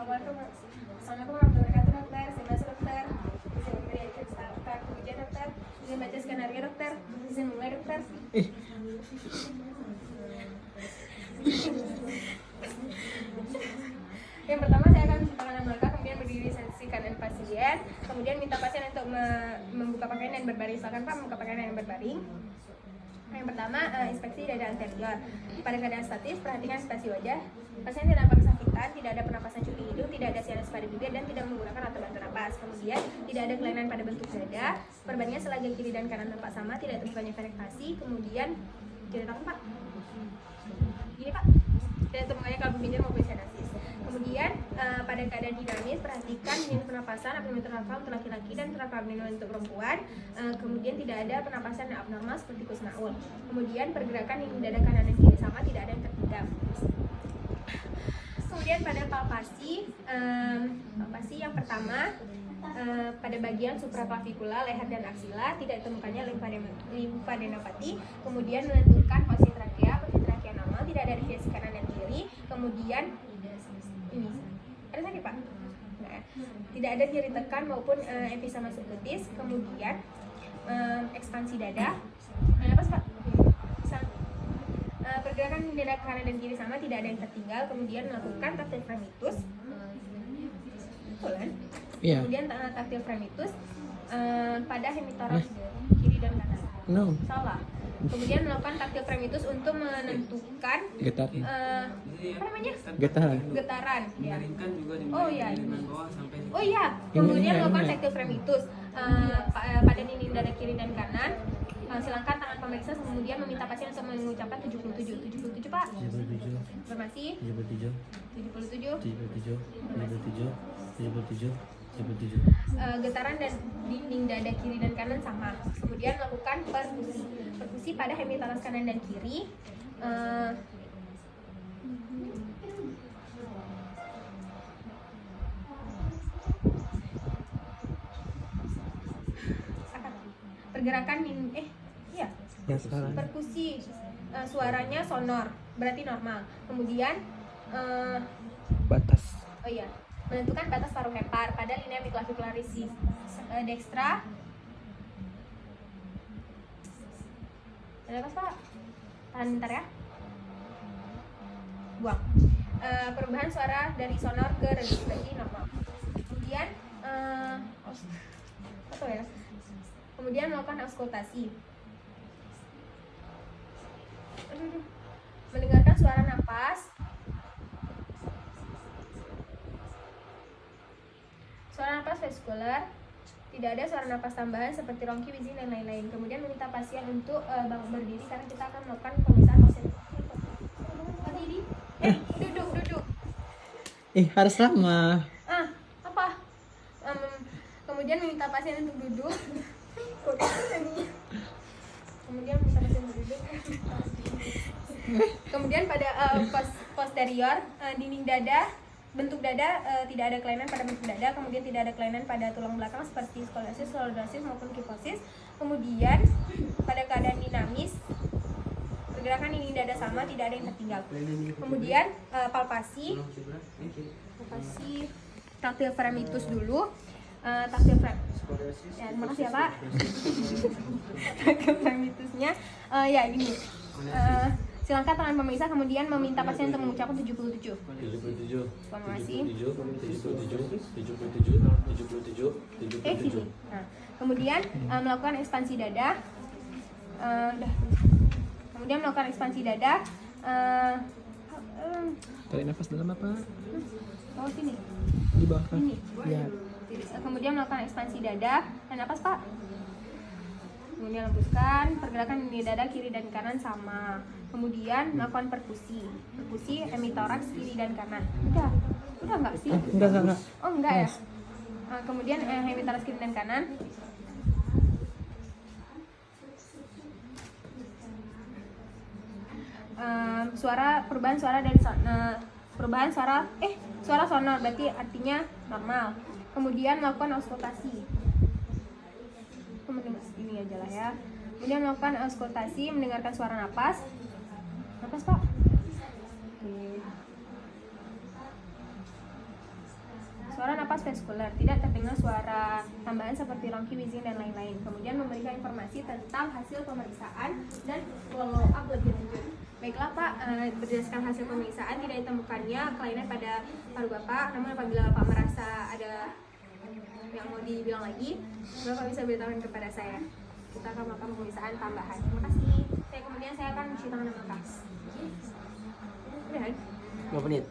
Assalamualaikum warahmatullahi wabarakatuh dokter. Saya masuk dokter. Saya memberi dokter. Kemudian dokter. Saya baca skenario dokter. Saya mulai dokter. Yang pertama saya akan mencuci tangan dan muka, kemudian berdiri sisi kanan pasien, kemudian minta pasien untuk membuka pakaian dan berbaring. Silakan Pak membuka pakaian dan berbaring. Yang pertama, inspeksi dada anterior. Pada keadaan statis, perhatikan ekspresi wajah. Pasien tidak nampak kesakitan, tidak ada pernapasan cuping hidung, tidak ada sinus pada bibir, dan tidak menggunakan alat bantu napas. Kemudian, tidak ada kelainan pada bentuk dada. Perbandingan selagi kiri dan kanan tampak sama, tidak terbukanya venektasi. Kemudian, kiri tangan Pak. Gini Pak. Tidak terbukanya kalbu ginjal maupun sinusitis. Kemudian, pada keadaan dinamis, perhatikan jenis pernapasan abdomen normal untuk laki-laki dan abdomen untuk perempuan. Kemudian tidak ada pernapasan abnormal seperti kusnaul. Kemudian pergerakan yang dada kanan dan kiri sama, tidak ada yang tertinggal. Kemudian pada palpasi yang pertama pada bagian supraklavikula, leher dan aksila tidak ditemukannya limfadenopati. Kemudian menentukan posisi trakea normal, tidak ada deviasi kanan dan kiri. Kemudian ini ada sakit Pak? Nah, tidak ada nyeri tekan maupun emfisema subkutis. Kemudian ekspansi dada. Apa Pak? Pergerakan dada kanan dan kiri sama, tidak ada yang tertinggal. Kemudian melakukan taktil fremitus. Betul kan? Yeah. Kemudian taktil fremitus pada hemitoraks kiri dan kanan. No. Salah. Kemudian melakukan taktil fremitus untuk menentukan apa namanya? Getaran. Ya. Oh iya. Oh iya. Kemudian melakukan taktil fremitus pada dinding dada kiri dan kanan. Silakan tangan pemeriksa kemudian meminta pasien untuk mengucapkan 77 Pak. 77. Informasi. 77. 77. Getaran dan dinding dada kiri dan kanan sama. Kemudian melakukan perkusi pada hemitoraks kanan dan kiri. Pergerakan perkusi suaranya sonor, berarti normal. Kemudian batas. Oh iya, menentukan batas paruh hepar pada linea biclavicular dextra. Ada apa Pak? Tahan bentar ya. Buang. Perubahan suara dari sonor ke redus, berarti normal. Kemudian kemudian melakukan auskultasi. Mendengarkan suara napas. Suara napas vestibular. Tidak ada suara napas tambahan seperti rongki, wheezing dan lain-lain. Kemudian meminta pasien untuk berdiri karena kita akan melakukan pemeriksaan pasien. Berdiri. Duduk. Harus lama. Apa? Kemudian meminta pasien untuk duduk. Kemudian pada posterior dinding dada, bentuk dada tidak ada kelainan pada bentuk dada. Kemudian tidak ada kelainan pada tulang belakang seperti skoliosis, lordosis maupun kifosis. Kemudian pada keadaan dinamis, pergerakan dinding dada sama, tidak ada yang tertinggal. Kemudian palpasi taktil fremitus dulu. Taktil ya, terima kasih ya Pak. Taktil fremitusnya gini. Silakan tangan pemeriksa kemudian meminta pasien untuk mengucapkan 77. Terima kasih. 77. Sini. Nah, kemudian melakukan ekspansi dada. Kemudian melakukan ekspansi dada. Tarik nafas dalam apa? Oh sini. Di bawah. Ini. Ya. Kemudian melakukan ekspansi dada dan napas Pak. Kemudian hembuskan, pergerakan di dada kiri dan kanan sama. Kemudian melakukan perkusi hemitoraks kiri dan kanan. Udah nggak sih? Enggak. Oh enggak ya. Kemudian hemitoraks kiri dan kanan. Perubahan suara sonor berarti artinya normal. Kemudian melakukan auskultasi. Ini aja lah ya. Kemudian melakukan auskultasi, mendengarkan suara napas. Napas Pak. Oke. suara napas vaskular, tidak terdengar suara tambahan seperti rongki, wheezing, dan lain-lain. Kemudian memberikan informasi tentang hasil pemeriksaan dan follow up lebih lanjut. Baiklah Pak, berdasarkan hasil pemeriksaan tidak ditemukannya kelainan pada paru Bapak. Namun apabila Bapak merasa ada yang mau dibilang lagi, Bapak bisa beritahukan kepada saya. Kita akan melakukan pemeriksaan tambahan. Terima kasih. Kemudian saya akan mencuci tangan Bapak. Udah. 5 menit.